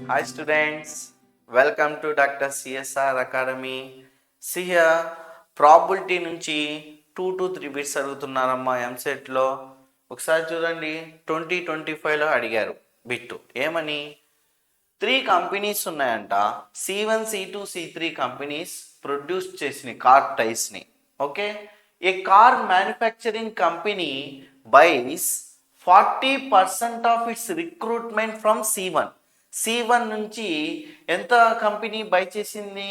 Hi students, welcome to Dr. CSR Academy. See here, probability నుంచి 2 to 3 bits అడుగుతున్నారమ్మా ఎంసెట్లో. ఒకసారి చూడండి, 2025లో అడిగారు బిట్టు ఏమని, 3 కంపెనీస్ ఉన్నాయంట. C1, C2, C3 companies produce చేసిన కార్ టైర్స్ని. Okay, a car manufacturing company buys 40% of its recruitment from C1 నుంచి ఎంత కంపెనీ బై చేసింది,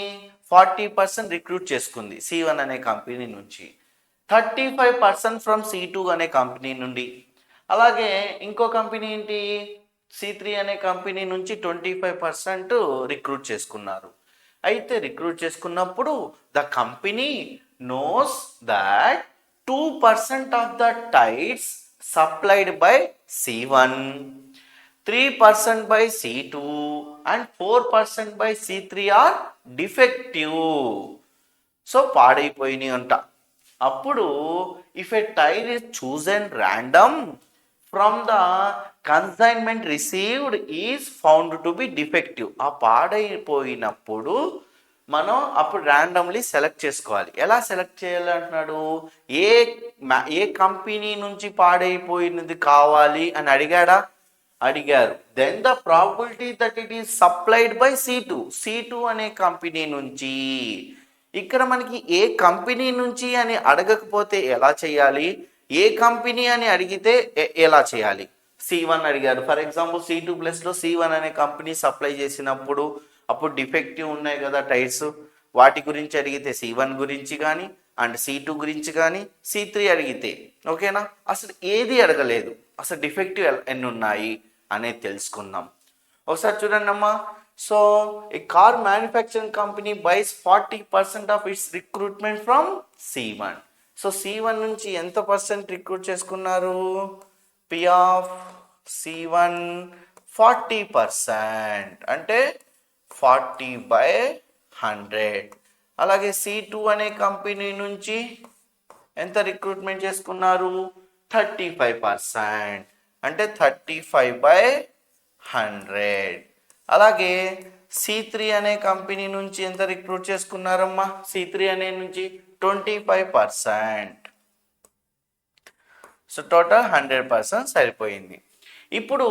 40% రిక్రూట్ చేసుకుంది C1 అనే కంపెనీ నుంచి, 35% ఫ్రమ్ C2 అనే కంపెనీ నుండి. అలాగే ఇంకో కంపెనీ ఏంటి, C3 అనే కంపెనీ నుంచి 25% రిక్రూట్ చేసుకున్నారు. అయితే రిక్రూట్ చేసుకున్నప్పుడు the company knows that 2% of the tyres supplied by C1, 3% by C2 and 4% by C3 are defective. So పాడైపోయినాయి అంట. అప్పుడు if a tyre is chosen random from the consignment received is found to be defective. ఆ పాడైపోయినప్పుడు మనం అప్పుడు randomly select చేసుకోవాలి. ఎలా select చేయాలి అంటున్నాడు, ఏ కంపెనీ నుంచి పాడైపోయినది కావాలి అని అడిగారు. Then the probability that it is supplied by C2 అనే కంపెనీ నుంచి. ఇక్కడ మనకి ఏ కంపెనీ నుంచి అని అడగకపోతే ఎలా చేయాలి, ఏ కంపెనీ అని అడిగితే ఎలా చేయాలి. C1 అడిగారు, ఫర్ ఎగ్జాంపుల్ C2+లో C1 అనే కంపెనీ సప్లై చేసినప్పుడు అప్పుడు డిఫెక్టివ్ ఉన్నాయి కదా టైర్స్, వాటి గురించి అడిగితే C1 గురించి కానీ అండ్ C2 గురించి కానీ, C3 అడిగితే ఓకేనా, అసలు ఏది అడగలేదు, అసలు డిఫెక్టివ్ ఎన్ని ఉన్నాయి అనేది తెలుసుకుందాం. ఒకసారి చూడండి అమ్మా. So a car manufacturing company buys 40% of its recruitment from C1. So C1 నుంచి ఎంత పర్సెంట్ రిక్రూట్ చేసుకున్నారు, P ఆఫ్ C1 40%, అంటే 40/100. అలాగే C2 అనే కంపెనీ నుంచి ఎంత రిక్రూట్మెంట్ చేసుకున్నారు, 35%, అంటే 35/100. అలాగే C3 అనే కంపెనీ నుంచి ఎంత రిక్రూట్ చేసుకున్నారమ్మా, C3 అనే నుంచి 25%. సో టోటల్ 100% సరిపోయింది. ఇప్పుడు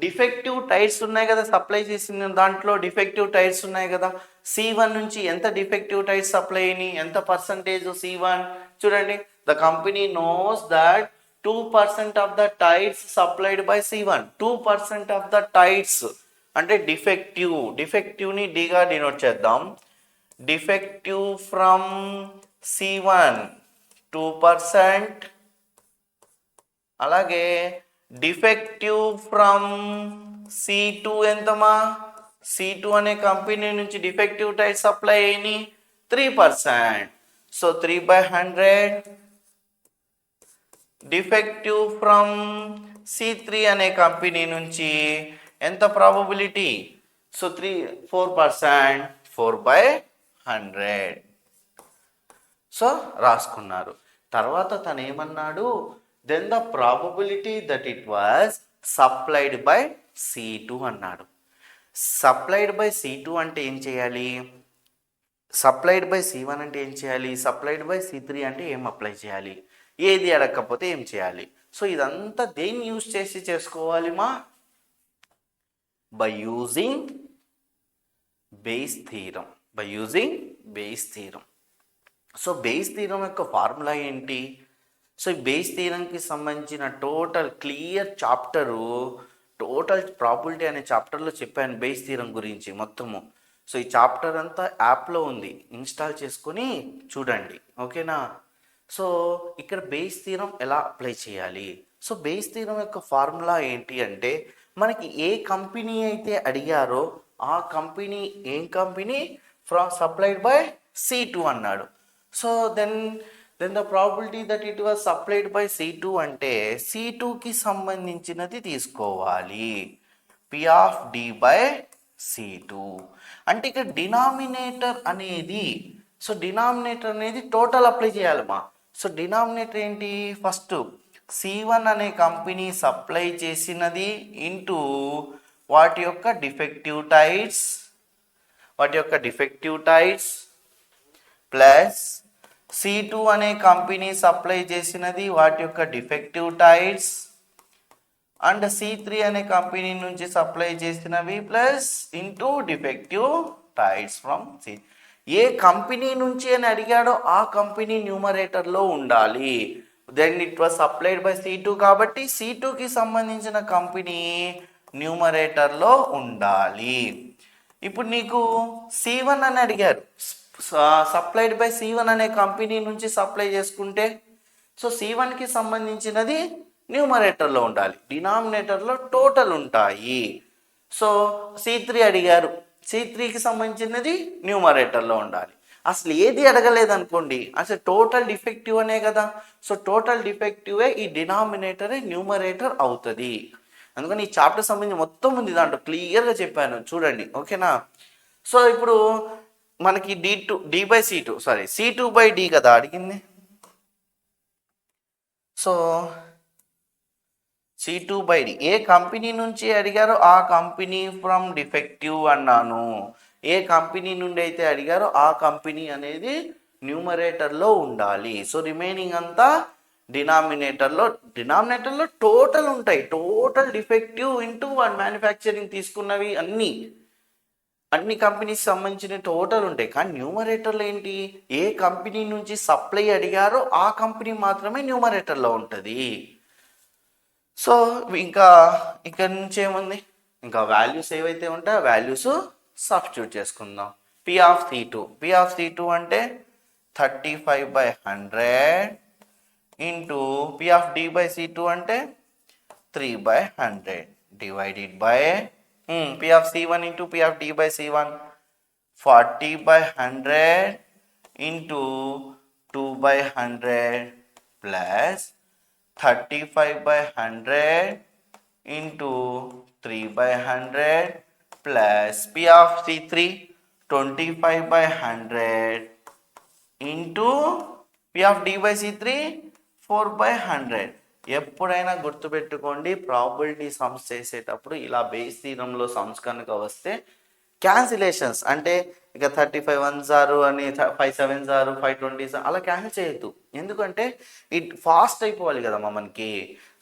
డిఫెక్టివ్ టైర్స్ ఉన్నాయి కదా, సప్లై చేసిన దాంట్లో డిఫెక్టివ్ టైర్స్ ఉన్నాయి కదా, C1 నుంచి ఎంత డిఫెక్టివ్ టైర్స్ సప్లై అయినాయి, ఎంత పర్సంటేజ్ C1 చూడండి. The company knows that 2% of the tyres supplied by C1, 2% of the tyres అంటే డిఫెక్టివ్ని డిగా డినోట్ చేద్దాం. డిఫెక్టివ్ ఫ్రమ్ C1 2%, అలాగే డిఫెక్టివ్ ఫ్రమ్ C2 ఎంతమా, C2 అనే కంపెనీ నుంచి డిఫెక్టివ్ టైర్ సప్లై అయినాయి 3%. సో 3/100. డిఫెక్టివ్ ఫ్రమ్ C3 అనే company నుంచి ఎంత ప్రాబబిలిటీ, సో 4%, 4/100. సో రాసుకున్నారు. తర్వాత తను ఏమన్నాడు, then the probability that it was supplied by C2 అన్నాడు. సప్లైడ్ బై C2 అంటే ఏం చేయాలి, సప్లైడ్ బై C1 అంటే ఏం చేయాలి, సప్లైడ్ బై C3 అంటే ఏం అప్లై చేయాలి, ఏది అడగకపోతే ఏం చేయాలి. సో ఇదంతా దేన్ని యూజ్ చేసి చేసుకోవాలి మా, by using base theorem. So Bayes theorem యొక్క ఫార్ములా ఏంటి, సో ఈ బేస్ థీరంకి సంబంధించిన total clear chapter, total probability అనే చాప్టర్లో చెప్పాను బేస్ థీరం గురించి మొత్తము. సో ఈ చాప్టర్ అంతా యాప్లో ఉంది, ఇన్స్టాల్ చేసుకొని చూడండి ఓకేనా. సో ఇక్కడ బేస్ థీరం ఎలా అప్లై చేయాలి, సో బేస్ థీరం యొక్క ఫార్ములా ఏంటి అంటే, మనకి ఏ కంపెనీ అయితే అడిగారో ఆ కంపెనీ ఏం company, from supplied by C2 అన్నాడు. So then the probability that it was supplied by C2 అంటే C2కి సంబంధించినది తీసుకోవాలి, P of D by C2. అంటే ఇక్కడ డినామినేటర్ అనేది, సో డినామినేటర్ అనేది టోటల్ అప్లై చేయాలమ్మా. సో డినామినేటర్ ఏంటి, ఫస్ట్ C1 అనే కంపెనీ సప్లై చేసినది ఇంటూ వాటి యొక్క డిఫెక్టివ్ టైట్స్ ప్లస్ C2 అనే కంపెనీ సప్లై చేసినది వాటి యొక్క డిఫెక్టివ్ టైట్స్ అండ్ C3 అనే కంపెనీ నుంచి సప్లై చేసినవి plus into defective tyres from C. ఏ కంపెనీ నుంచి అని అడిగాడో ఆ కంపెనీ న్యూమరేటర్లో ఉండాలి. Then it was supplied by C2 కాబట్టి C2కి సంబంధించిన కంపెనీ న్యూమరేటర్లో ఉండాలి. ఇప్పుడు నీకు C1 అని అడిగారు, సప్లైడ్ బై C1 అనే కంపెనీ నుంచి సప్లై చేసుకుంటే సో C1కి సంబంధించినది న్యూమరేటర్లో ఉండాలి, డినామినేటర్లో టోటల్ ఉంటాయి. సో C3 అడిగారు, C3కి సంబంధించినది న్యూమరేటర్లో ఉండాలి. అసలు ఏది అడగలేదనుకోండి, అసలు టోటల్ డిఫెక్టివ్ అనే కదా, సో టోటల్ డిఫెక్టివే ఈ డినామినేటరే న్యూమరేటర్ అవుతుంది. అందుకని ఈ చాప్టర్ సంబంధించి మొత్తం ఉంది దాంట్లో క్లియర్గా చెప్పాను చూడండి, ఓకేనా. సో ఇప్పుడు మనకి C2 బై D కదా అడిగింది. So C2 by D A company నుంచి అడిగారో ఆ కంపెనీ ఫ్రమ్ డిఫెక్టివ్ అన్నాను. ఏ కంపెనీ నుండి అయితే అడిగారో ఆ కంపెనీ అనేది న్యూమరేటర్లో ఉండాలి. సో రిమైనింగ్ అంతా డినామినేటర్లో టోటల్ ఉంటాయి. Total defective into one manufacturing తీసుకున్నవి అన్ని కంపెనీస్ సంబంధించిన టోటల్ ఉంటాయి. కానీ న్యూమరేటర్లో ఏంటి, ఏ కంపెనీ నుంచి సప్లై అడిగారో ఆ కంపెనీ మాత్రమే న్యూమరేటర్లో ఉంటుంది. సో ఇంకా ఇక్కడ నుంచి ఏముంది, ఇంకా వాల్యూస్ ఏవైతే ఉంటాయో ఆ వాల్యూస్ సబ్స్టిట్యూట్ చేసుకుందాం. P ఆఫ్ C2 అంటే 35/100 into P of D by C2 అంటే 3/100 divided by P of C1 into P of D by C1 40/100 into 2/100 plus 35/100 into 3/100 plus P of C3 25/100 into P of D by C3 4/100. ఎప్పుడైనా గుర్తుపెట్టుకోండి, probability sums చేసేటప్పుడు ఇలా base థీరంలో sums కనుక వస్తే cancellations అంటే ఇక 35 1s అని 5 7s 5 20s అలా క్యాన్సిల్ చేయొద్దు. ఎందుకంటే ఫాస్ట్ అయిపోవాలి కదా మనకి.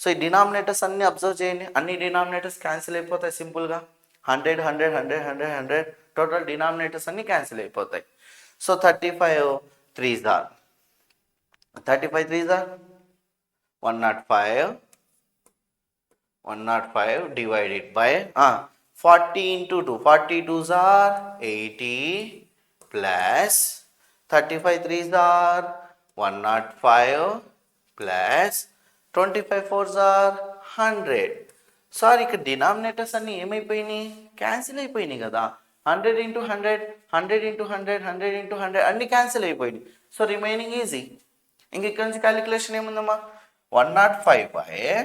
సో ఈ డినామినేటర్స్ అన్ని అబ్జర్వ్ చేయండి, అన్ని డినామినేటర్స్ క్యాన్సిల్ అయిపోతాయి సింపుల్గా. 100 100 100 100 100 టోటల్ డినామినేటర్స్ అన్ని క్యాన్సిల్ అయిపోతాయి. So 35 3s 105 divided by 40 into 2 42s 80 plus 35 3s 105 plus 25 4s 100. Sir ఇక్కడ డినామినేటర్స్ అన్ని ఏమైపోయినాయి, క్యాన్సిల్ అయిపోయినాయి కదా. 100 ఇంటూ 100 100 ఇంటూ 100 100 ఇంటూ 100 అన్ని క్యాన్సిల్ అయిపోయినాయి. So remaining easy. ఇంక ఇక్కడ నుంచి క్యాలిక్యులేషన్ ఏముందమ్మా, 105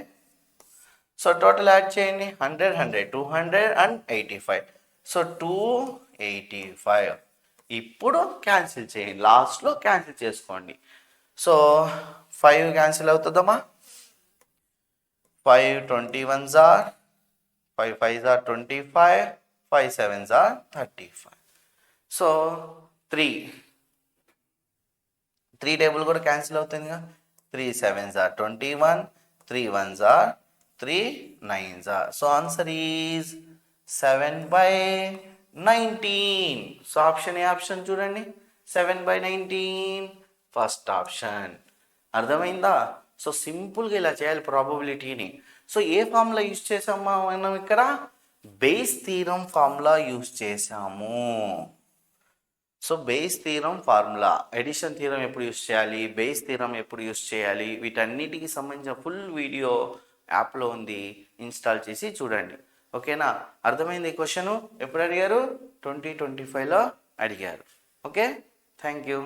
సో టోటల్ యాడ్ చేయండి, 100 100 200 అండ్ 85. సో 285. ఇప్పుడు క్యాన్సిల్ చేయండి, లాస్ట్లో క్యాన్సిల్ చేసుకోండి. సో 5 క్యాన్సిల్ అవుతుందమ్మా, 5 21s 5 5s 25 5 7s 35. So 3 table కూడా క్యాన్సిల్ అవుతుందిగా. 3 7s 21 3 1s 3 9s. So answer is 7/19. So option A option చూడండి, 7/19 ఫస్ట్ ఆప్షన్. అర్థమైందా? సో సింపుల్గా ఇలా చేయాలి ప్రాబబిలిటీని. సో ఏ ఫార్ములా యూజ్ చేసామా మనం ఇక్కడ, బేస్ థీరం ఫార్ములా యూజ్ చేసాము. So Bayes theorem formula, addition theorem ఎప్పుడు యూజ్ చేయాలి, బేస్ థీరం ఎప్పుడు యూజ్ చేయాలి, వీటన్నిటికి సంబంధించిన ఫుల్ వీడియో యాప్లో ఉంది, ఇన్స్టాల్ చేసి చూడండి. ఓకేనా? అర్థమైంది? ఈ క్వశ్చన్ ఎప్పుడు అడిగారు, 2025లో అడిగారు. Okay, thank you.